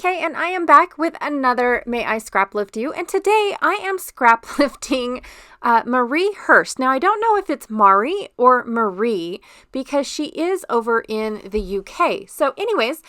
Okay, and I am back with another May I Scraplift You, and today I am scraplifting Marie Hurst. Now, I don't know if it's Mari or Marie because she is over in the UK. So anyways,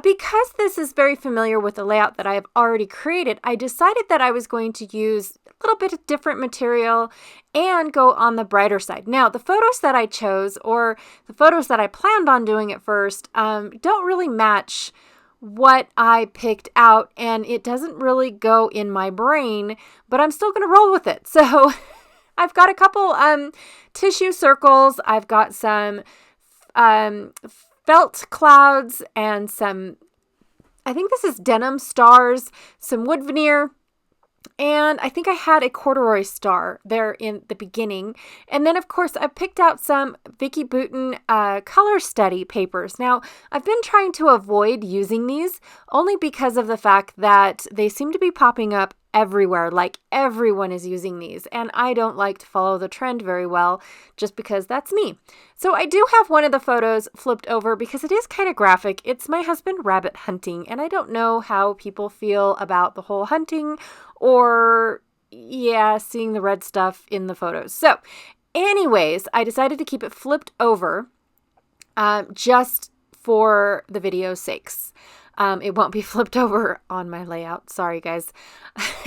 because this is very familiar with the layout that I have already created, I decided that I was going to use a little bit of different material and go on the brighter side. Now, the photos that I chose, or the photos that I planned on doing at first, don't really match what I picked out, and it doesn't really go in my brain, but I'm still going to roll with it. So I've got a couple tissue circles. I've got some felt clouds and some, I think this is denim stars, some wood veneer, and I think I had a corduroy star there in the beginning. And then, of course, I picked out some Vicki Boutin color study papers. Now, I've been trying to avoid using these only because of the fact that they seem to be popping up everywhere. Like everyone is using these. And I don't like to follow the trend very well just because that's me. So I do have one of the photos flipped over because it is kind of graphic. It's my husband rabbit hunting. And I don't know how people feel about the whole hunting or, seeing the red stuff in the photos. So anyways, I decided to keep it flipped over just for the video's sakes. It won't be flipped over on my layout. Sorry, guys.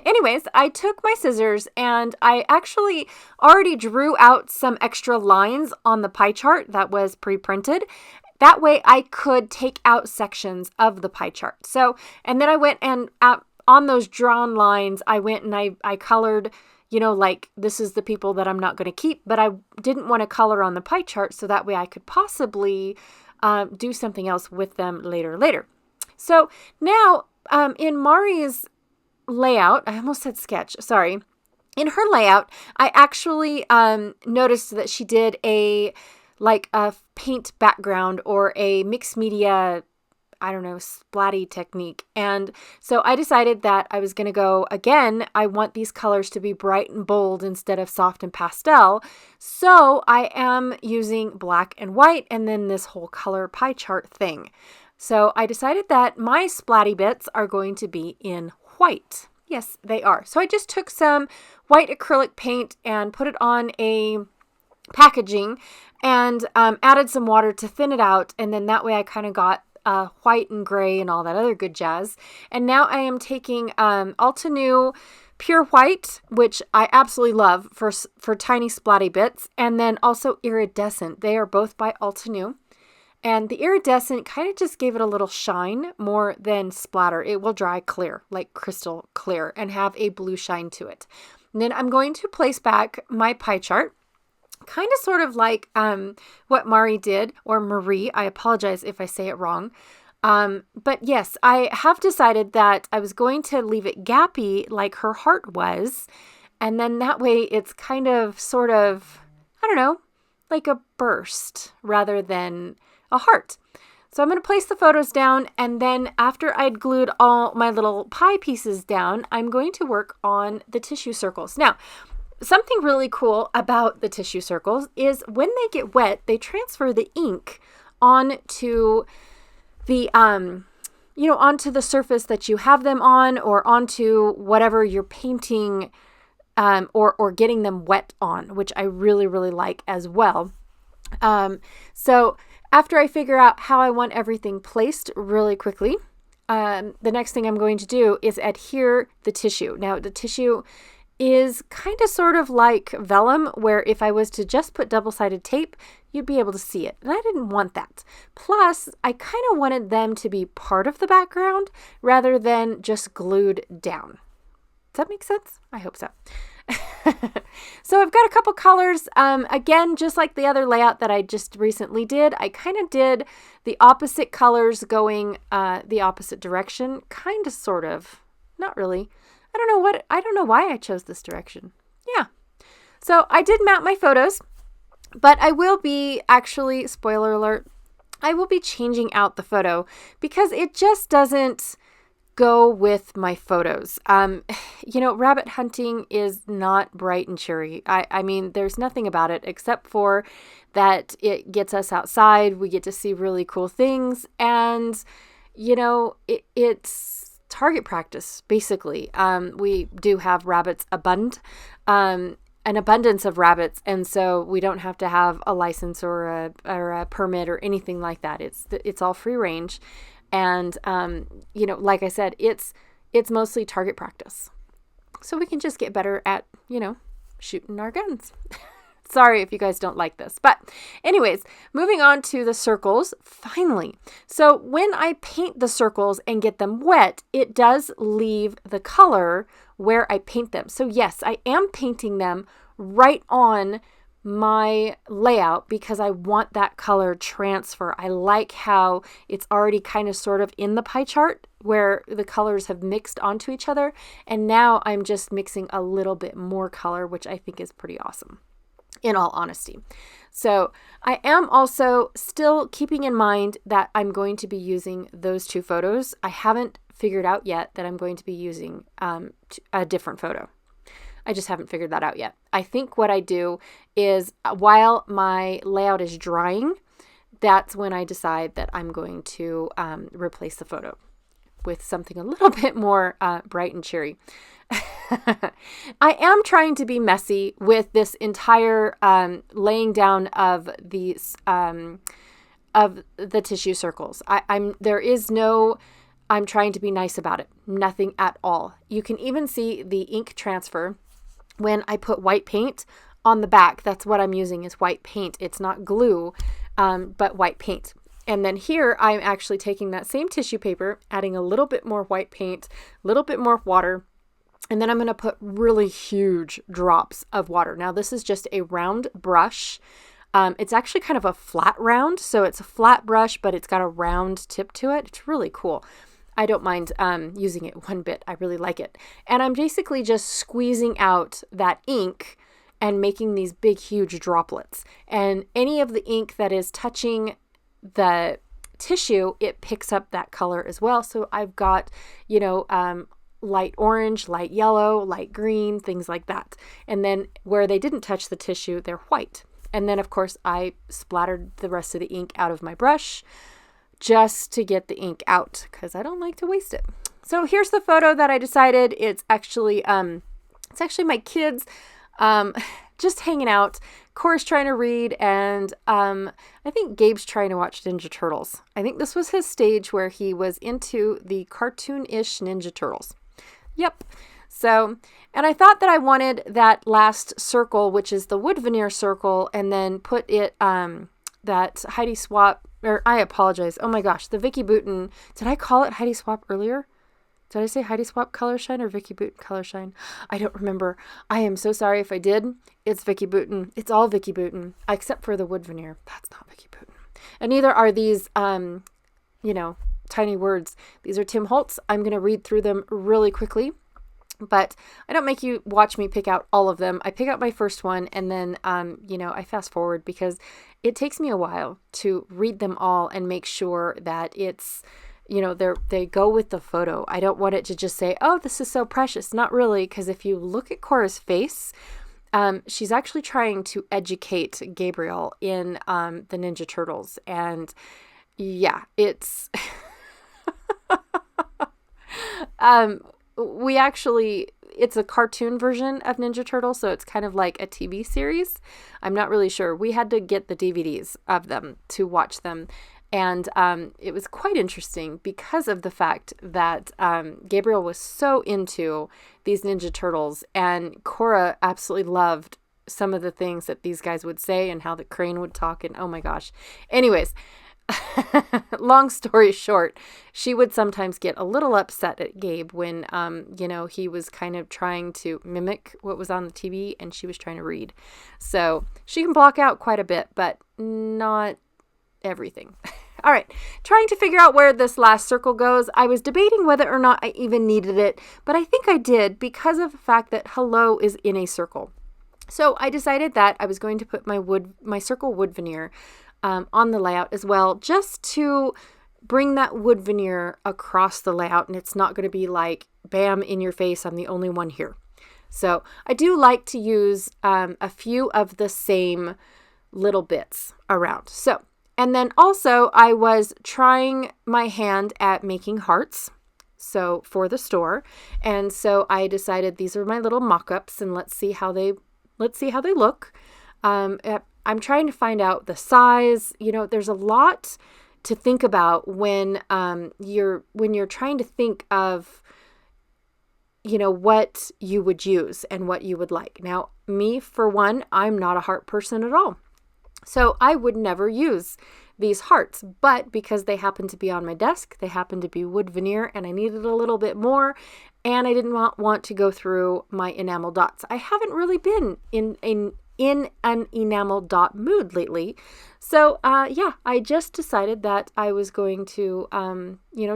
Anyways, I took my scissors and I actually already drew out some extra lines on the pie chart that was pre-printed. That way I could take out sections of the pie chart. So, and then I went and on those drawn lines, I went and I colored, like this is the people that I'm not going to keep, but I didn't want to color on the pie chart so that way I could possibly do something else with them later. So now in Mari's layout, I almost said sketch, sorry. In her layout, I actually noticed that she did a paint background or a mixed media, splatty technique. And so I decided that I was going to go, again, I want these colors to be bright and bold instead of soft and pastel. So I am using black and white and then this whole color pie chart thing. So I decided that my splatty bits are going to be in white. Yes, they are. So I just took some white acrylic paint and put it on a packaging and added some water to thin it out. And then that way I kind of got white and gray and all that other good jazz. And now I am taking Altenew Pure White, which I absolutely love for tiny splatty bits. And then also Iridescent. They are both by Altenew. And the iridescent kind of just gave it a little shine more than splatter. It will dry clear, like crystal clear, and have a blue shine to it. And then I'm going to place back my pie chart, kind of sort of like what Mari did, or Marie. I apologize if I say it wrong. But yes, I have decided that I was going to leave it gappy like her heart was. And then that way it's kind of sort of, like a burst rather than a heart. So I'm going to place the photos down, and then after I'd glued all my little pie pieces down, I'm going to work on the tissue circles. Now, something really cool about the tissue circles is when they get wet, they transfer the ink onto the onto the surface that you have them on, or onto whatever you're painting or getting them wet on, which I really, really like as well. So after I figure out how I want everything placed really quickly, the next thing I'm going to do is adhere the tissue. Now, the tissue is kind of sort of like vellum, where if I was to just put double-sided tape, you'd be able to see it. And I didn't want that. Plus, I kind of wanted them to be part of the background rather than just glued down. Does that make sense? I hope so. So I've got a couple colors. Again, just like the other layout that I just recently did, I kind of did the opposite colors going the opposite direction. Kind of, sort of. Not really. I don't know why I chose this direction. Yeah. So I did mount my photos, but I will be, actually, spoiler alert, I will be changing out the photo because it just doesn't go with my photos. Rabbit hunting is not bright and cheery. I mean, there's nothing about it except for that it gets us outside. We get to see really cool things. And it's target practice, basically. We do have rabbits an abundance of rabbits, and so we don't have to have a license or a permit or anything like that. It's all free range, and like I said, it's mostly target practice, so we can just get better at shooting our guns. Sorry if you guys don't like this, but anyways, moving on to the circles. Finally, so when I paint the circles and get them wet, it does leave the color where I paint them. So yes, I am painting them right on my layout because I want that color transfer. I like how it's already kind of sort of in the pie chart where the colors have mixed onto each other, and now I'm just mixing a little bit more color, which I think is pretty awesome, in all honesty. So I am also still keeping in mind that I'm going to be using those two photos. I haven't figured out yet that I'm going to be using a different photo. I just haven't figured that out yet. I think what I do is while my layout is drying, that's when I decide that I'm going to replace the photo with something a little bit more bright and cheery. I am trying to be messy with this entire laying down of these of the tissue circles. I'm trying to be nice about it. Nothing at all. You can even see the ink transfer when I put white paint on the back. That's what I'm using, is white paint. It's not glue, but white paint. And then here I'm actually taking that same tissue paper, adding a little bit more white paint, a little bit more water, and then I'm going to put really huge drops of water. Now this is just a round brush. It's actually kind of a flat round, so it's a flat brush, but it's got a round tip to it. It's really cool. I don't mind using it one bit. I really like it. And I'm basically just squeezing out that ink and making these big, huge droplets. And any of the ink that is touching the tissue, it picks up that color as well. So I've got, light orange, light yellow, light green, things like that. And then where they didn't touch the tissue, they're white. And then, of course, I splattered the rest of the ink out of my brush just to get the ink out because I don't like to waste it. So here's the photo that I decided. It's actually my kids just hanging out. Cora's trying to read, and I think Gabe's trying to watch Ninja Turtles. I think this was his stage where he was into the cartoon-ish Ninja Turtles. Yep. So, and I thought that I wanted that last circle, which is the wood veneer circle, and then put it, that Heidi Swap, or I apologize. Oh my gosh, the Vicky Bouton. Did I call it Heidi Swap earlier? Did I say Heidi Swap Color Shine or Vicky Bouton Color Shine? I don't remember. I am so sorry if I did. It's Vicky Bouton. It's all Vicky Bouton, except for the wood veneer. That's not Vicky Bouton. And neither are these, tiny words. These are Tim Holtz. I'm going to read through them really quickly, but I don't make you watch me pick out all of them. I pick out my first one, and then, I fast forward because it takes me a while to read them all and make sure that it's, they go with the photo. I don't want it to just say, oh, this is so precious. Not really, because if you look at Cora's face, she's actually trying to educate Gabriel in the Ninja Turtles. And yeah, it's... it's a cartoon version of Ninja Turtles, so it's kind of like a TV series. I'm not really sure. We had to get the DVDs of them to watch them. And it was quite interesting because of the fact that Gabriel was so into these Ninja Turtles, and Cora absolutely loved some of the things that these guys would say and how the crane would talk, and oh my gosh. Anyways, long story short, she would sometimes get a little upset at Gabe when, he was kind of trying to mimic what was on the TV and she was trying to read. So she can block out quite a bit, but not everything. All right, trying to figure out where this last circle goes. I was debating whether or not I even needed it, but I think I did because of the fact that hello is in a circle. So I decided that I was going to put my circle wood veneer on the layout as well, just to bring that wood veneer across the layout, and it's not going to be like, bam, in your face, I'm the only one here. So I do like to use a few of the same little bits around. So And then also I was trying my hand at making hearts. So for the store. And so I decided these are my little mock-ups and let's see how they look. I'm trying to find out the size. There's a lot to think about when you're trying to think of what you would use and what you would like. Now, me, for one, I'm not a heart person at all. So I would never use these hearts, but because they happen to be on my desk, they happen to be wood veneer, and I needed a little bit more, and I didn't want to go through my enamel dots. I haven't really been in an enamel dot mood lately. So, I just decided that I was going to,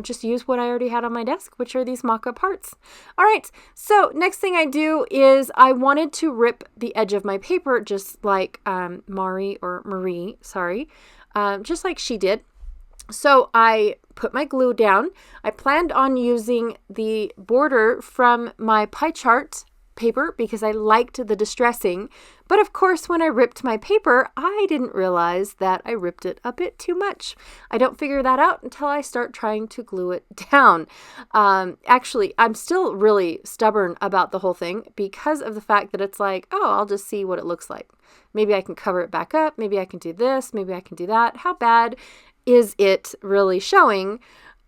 just use what I already had on my desk, which are these mock-up hearts. All right. So next thing I do is I wanted to rip the edge of my paper, just like, Marie, just like she did. So I put my glue down. I planned on using the border from my pie chart paper because I liked the distressing. But of course, when I ripped my paper, I didn't realize that I ripped it a bit too much. I don't figure that out until I start trying to glue it down. Actually, I'm still really stubborn about the whole thing because of the fact that it's like, oh, I'll just see what it looks like. Maybe I can cover it back up. Maybe I can do this. Maybe I can do that. How bad is it really showing?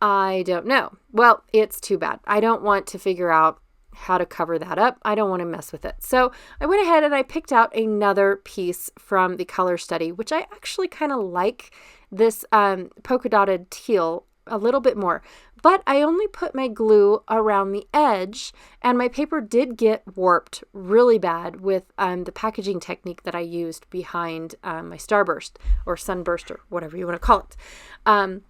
I don't know. Well, it's too bad. I don't want to figure out how to cover that up. I don't want to mess with it. So I went ahead and I picked out another piece from the color study, which I actually kind of like this polka dotted teal a little bit more. But I only put my glue around the edge, and my paper did get warped really bad with the packaging technique that I used behind my starburst or sunburst or whatever you want to call it.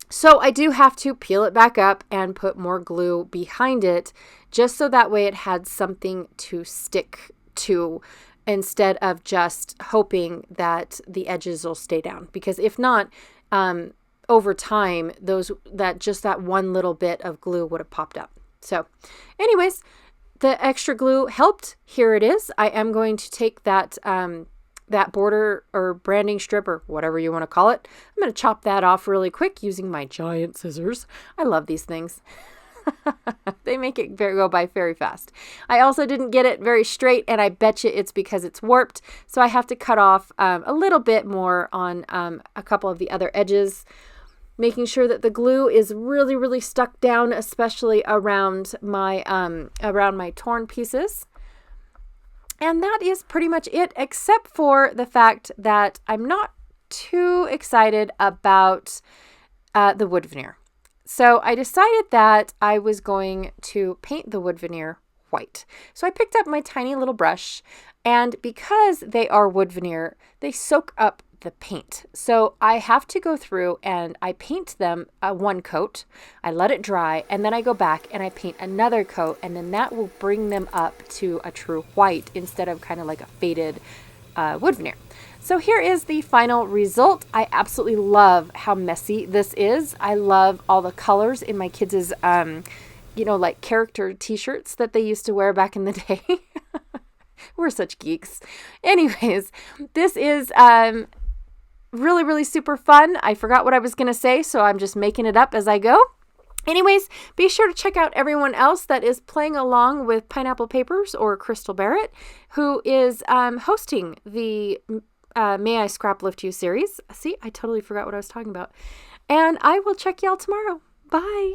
So I do have to peel it back up and put more glue behind it just so that way it had something to stick to instead of just hoping that the edges will stay down. Because if not, over time, that one little bit of glue would have popped up. So anyways, the extra glue helped. Here it is. I am going to take that border or branding strip or whatever you want to call it. I'm going to chop that off really quick using my giant scissors. I love these things. They make it go by very fast. I also didn't get it very straight, and I bet you it's because it's warped. So I have to cut off a little bit more on a couple of the other edges, making sure that the glue is really, really stuck down, especially around my torn pieces. And that is pretty much it, except for the fact that I'm not too excited about the wood veneer. So I decided that I was going to paint the wood veneer white. So I picked up my tiny little brush, and because they are wood veneer, they soak up the paint. So I have to go through and I paint them one coat, I let it dry, and then I go back and I paint another coat, and then that will bring them up to a true white instead of kind of like a faded wood veneer. So here is the final result. I absolutely love how messy this is. I love all the colors in my kids' like character t-shirts that they used to wear back in the day. We're such geeks. Anyways, this is really, really super fun. I forgot what I was going to say, so I'm just making it up as I go. Anyways, be sure to check out everyone else that is playing along with Pineapple Papers or Crystal Barrett, who is hosting the May I Scraplift You series. See, I totally forgot what I was talking about. And I will check y'all tomorrow. Bye.